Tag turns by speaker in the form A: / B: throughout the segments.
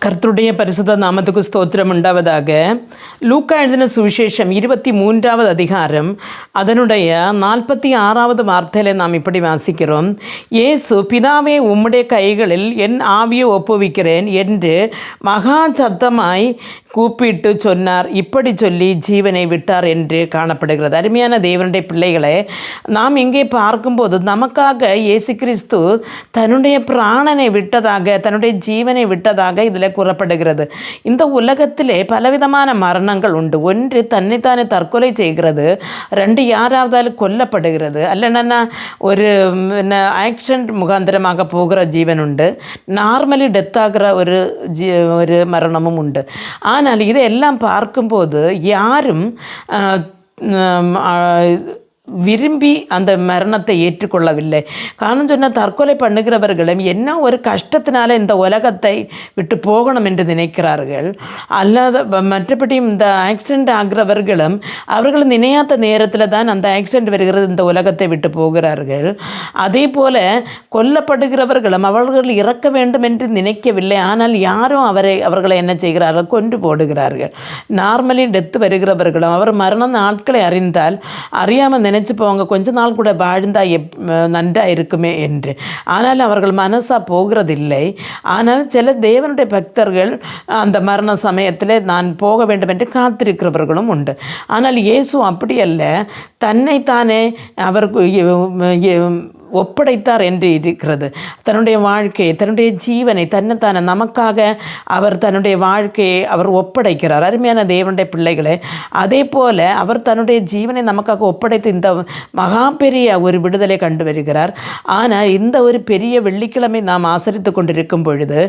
A: கர்த்தருடைய பரிசுத்த நாமத்துக்கு ஸ்தோத்திரம் உண்டாவதாக. லூக்கா எழுதின சுவிசேஷம் 23வது அதிகாரம் அதனுடைய 46வது வார்த்தையில் நாம் இப்படி வாசிக்கிறோம். இயேசு, பிதாவே, உம்முடைய கைகளில் என் ஆவியை ஒப்புவிக்கிறேன் என்று மகா சத்தமாய் கூப்பிட்டு சொன்னார். இப்படி சொல்லி ஜீவனை விட்டார் என்று காணப்படுகிறது. அருமையான தேவனுடைய பிள்ளைகளை, நாம் இங்கே பார்க்கும்போது நமக்காக இயேசு கிறிஸ்து தன்னுடைய பிராணனை விட்டதாக, தன்னுடைய ஜீவனை விட்டதாக இதில் கூறப்படுகிறது. இந்த உலகத்திலே பலவிதமான மரணங்கள் உண்டு. ஒன்று, தன்னைத்தானே தற்கொலை செய்கிறது. ரெண்டு, யாராவதால் கொல்லப்படுகிறது. அல்லனா ஒரு ஆக்சிடென்ட் முகாந்திரமாக போகிற ஜீவன் உண்டு. நார்மலி டெத் ஆகிற ஒரு மரணமும் உண்டு. ஆனால் இதையெல்லாம் பார்க்கும்போது யாரும் விரும்பி அந்த மரணத்தை ஏற்றுக்கொள்ளவில்லை. காரணம் சொன்னால், தற்கொலை பண்ணுகிறவர்களும் என்ன ஒரு கஷ்டத்தினால இந்த உலகத்தை விட்டு போகணும் என்று நினைக்கிறார்கள். அல்லாத மற்றபடி இந்த ஆக்சிடெண்ட் ஆகிறவர்களும் அவர்கள் நினையாத நேரத்தில் தான் அந்த ஆக்சிடெண்ட் வருகிறது, இந்த உலகத்தை விட்டு போகிறார்கள். அதே போல் கொல்லப்படுகிறவர்களும் அவர்கள் இறக்க வேண்டும் என்று நினைக்கவில்லை. ஆனால் யாரும் அவர்களை என்ன செய்கிறார்கள்? கொன்று போடுகிறார்கள். நார்மலி டெத்து வருகிறவர்களும் அவர் மரண நாட்களை அறிந்தால் அறியாமல் நினைச்சு போவாங்க, கொஞ்ச நாள் கூட வாழ்ந்தால் நன்றாக இருக்குமே என்று. ஆனால் அவர்கள் மனசாக போகிறதில்லை. ஆனால் சில தேவனுடைய பக்தர்கள் அந்த மரண சமயத்தில் நான் போக வேண்டும் என்று காத்திருக்கிறவர்களும் உண்டு. ஆனால் இயேசு அப்படி அல்ல, தன்னைத்தானே அவருக்கு ஒப்படைத்தார் என்று இருக்கிறது. தன்னுடைய வாழ்க்கையை, தன்னுடைய ஜீவனை தன்னைத்தானே நமக்காக அவர் தன்னுடைய வாழ்க்கையை அவர் ஒப்படைக்கிறார். அருமையான தேவனுடைய பிள்ளைகளே, அதே போல் அவர் தன்னுடைய ஜீவனை நமக்காக ஒப்படைத்து இந்த மகா பெரிய ஒரு விடுதலை கண்டு வருகிறார். ஆனால் இந்த ஒரு பெரிய வெள்ளிக்கிழமை நாம் ஆசரித்து கொண்டிருக்கும் பொழுது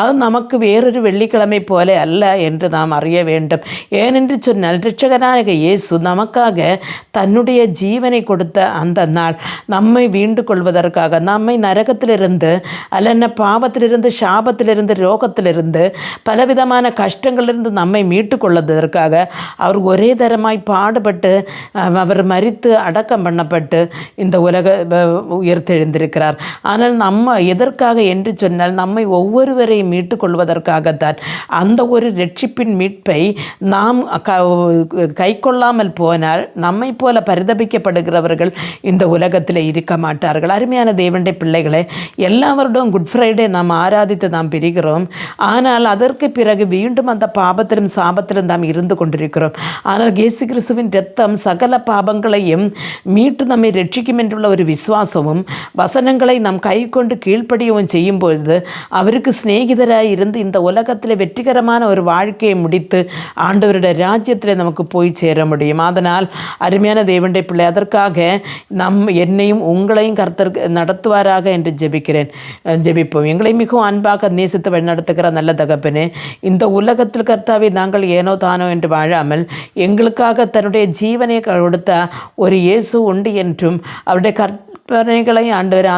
A: அது நமக்கு வேறொரு வெள்ளிக்கிழமை போல அல்ல என்று நாம் அறிய வேண்டும். ஏனென்று சொன்னால், இரட்சகனாக இயேசு நமக்காக தன்னுடைய ஜீவனை கொடுத்த அந்த நாள், நம்மை வீண்டு கொள்வதற்காக, நம்மை நரகத்திலிருந்து அல்ல பாவத்திலிருந்து, சாபத்திலிருந்து, ரோகத்திலிருந்து, பலவிதமான கஷ்டங்களிலிருந்து நம்மை மீட்டு கொள்வதற்காக அவர் ஒரே தரமாய் பாடுபட்டு அவர் மரித்து அடக்கம் பண்ணப்பட்டு இந்த உலக உயர்த்தெழுந்திருக்கிறார். ஆனால் நம்ம எதற்காக என்று சொன்னால், நம்மை ஒவ்வொருவரையும் மீட்டு கொள்வதற்காகத்தான். அந்த ஒரு ரட்சிப்பின் மீட்பை நாம் கை கொள்ளாமல் போனால் நம்மை போல பரிதபிக்கப்படுகிறவர்கள் இந்த உலகத்தில் இருக்க மாட்டார்கள். அருமையான தேவனுடைய பிள்ளைகளை, எல்லா வருடம் குட் ஃப்ரைடே நாம் ஆராதித்து நாம் பிரிகிறோம். ஆனால் அதற்கு பிறகு மீண்டும் அந்த பாபத்திலும் சாபத்திலும் நாம் இருந்து கொண்டிருக்கிறோம். ஆனால் இயேசு கிறிஸ்துவின் இரத்தம் சகல பாபங்களையும் மீட்டு நம்மை ரட்சிக்கும் என்றுள்ள ஒரு விசுவாசமும் வசனங்களை நாம் கை கொண்டு கீழ்ப்படியவும் செய்யும் பொழுது அவருக்கு சிநேகிதராக இருந்து இந்த உலகத்தில் வெற்றிகரமான ஒரு வாழ்க்கையை முடித்து ஆண்டவருடைய ராஜ்யத்தில் நமக்கு போய் சேர முடியும். அதனால் அருமையான தேவனுடைய பிள்ளை, அதற்காக என்னையும் உங்களையும் கர்த்தர் நடத்துவாராக என்று ஜெபிப்போம். எங்களை மிகவும் அன்பாக நேசித்து வழிநடத்துகிற நல்ல தகப்பனே, இந்த உலகத்தில் கர்த்தாவே நாங்கள் ஏனோ தானோ என்று வாழாமல் எங்களுக்காக தன்னுடைய ஜீவனை கொடுத்த ஒரு இயேசு உண்டு என்றும் அவருடைய கற்பனைகளை ஆண்டவர்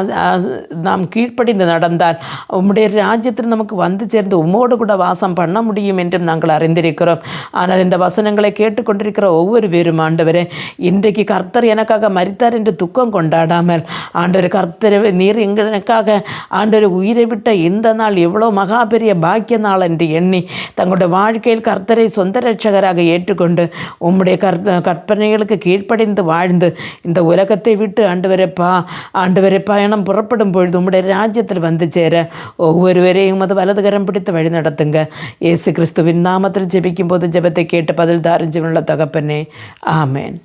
A: நாம் கீழ்ப்படிந்து நடந்தால் உம்முடைய ராஜ்யத்தில் நமக்கு வந்து சேர்ந்து உம்மோடு கூட வாசம் பண்ண முடியும் என்றும் நாங்கள் அறிந்திருக்கிறோம். ஆனால் இந்த வசனங்களை கேட்டுக்கொண்டிருக்கிற ஒவ்வொரு பேரும் ஆண்டவரே, இன்றைக்கு கர்த்தர் எனக்காக மரித்தார் என்று துக்கம் கொண்டாடாமல், ஆண்டவர் கர்த்தர் நீர் எங்களுக்காக ஆண்டவர் உயிரை விட்ட இந்த நாள் எவ்வளோ மகா பெரிய பாக்கிய நாள் என்று எண்ணி தங்களுடைய வாழ்க்கையில் கர்த்தரை சொந்த இரட்சகராக ஏற்றுக்கொண்டு உம்முடைய கற்பனைகளுக்கு கீழ்ப்படிந்து வாழ்ந்து இந்த உலகத்தை விட்டு ஆண்டவரை பயணம் புறப்படும் பொழுது உம்முடைய ராஜ்யத்தில் வந்து சேர ஒவ்வொருவரையும் அது வலதுகரம் பிடித்து வழி நடத்துங்க. இயேசு கிறிஸ்துவின் நாமத்தில் ஜெபிக்கும் போது ஜெபத்தை கேட்டு பதில் தாரும் ஜீவனுள்ள தகப்பனே, ஆமேன்.